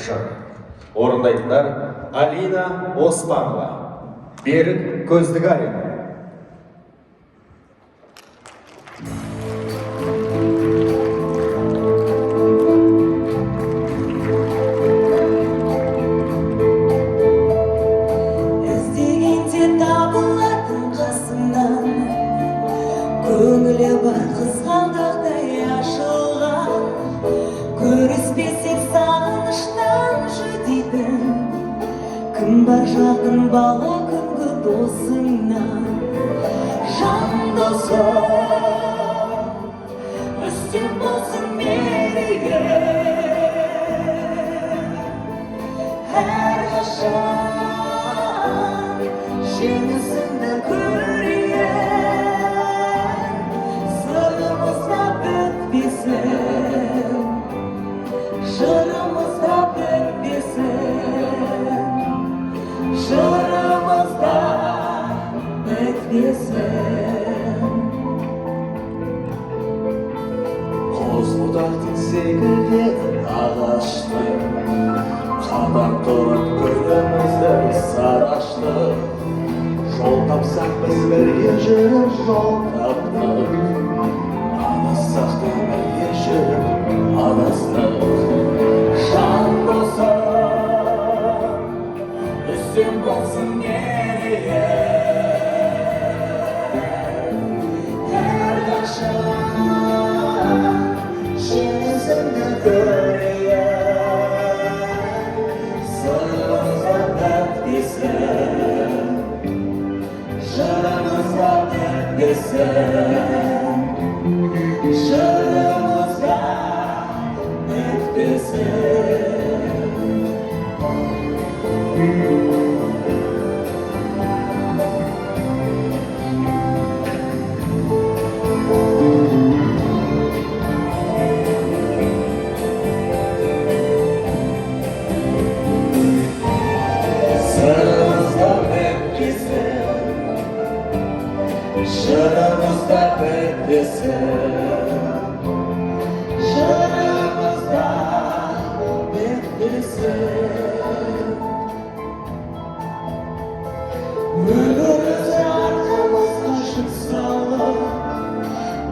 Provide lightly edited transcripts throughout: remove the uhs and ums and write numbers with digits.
жыр. Орындайтындар Алина Оспанова, Берік Көздігарин. Көңілі бар қызғалдақтай ашылған, көріспесек сағыныштан жүдейтін, кім бар жақын бала күнгі досыңнан. Жан досым, үстем болсын мереке, әрқашан жеңісіңді көрейін. Жырымызда бітпесін. Қос бұтақтың секілген ағашты, қадам тұрып көзімізді сарашты. Жол тапсақ біз бірге жүріп жол таптық, адассақ та бірге жүріп адастық. Жан досым, үстем болсын мереке, әрқашан жеңісіңді көрейін. Сырымызда бітпесін, жырымызда бітпесін, жырымызда бітпесін. Жырымызda bітпесін, жырымызда бітпесін. Өміріміз арқамызға жүк салып,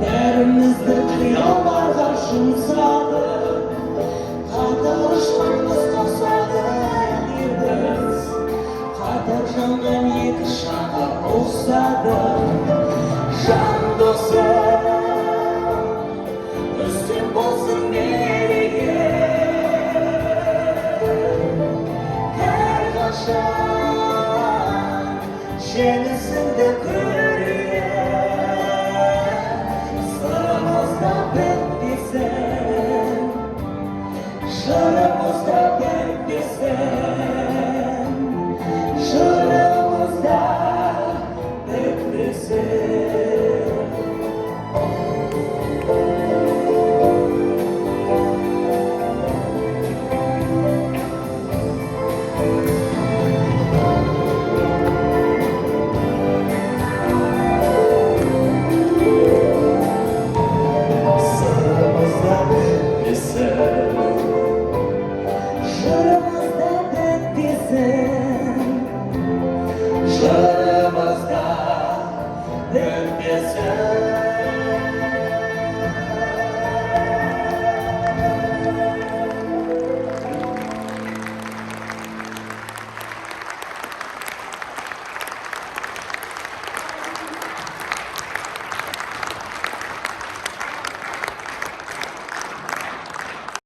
бәрімізді қияларға жұмсадық. Қатар ұшқан құс қосады әлеміз, қатар жанған екі шаңға ұқсадық. Жан досым, үстем болсын мереке, әрқашан жеңісіңді көрейін. Сырымызда бітпесін, жырымызда бітпесін,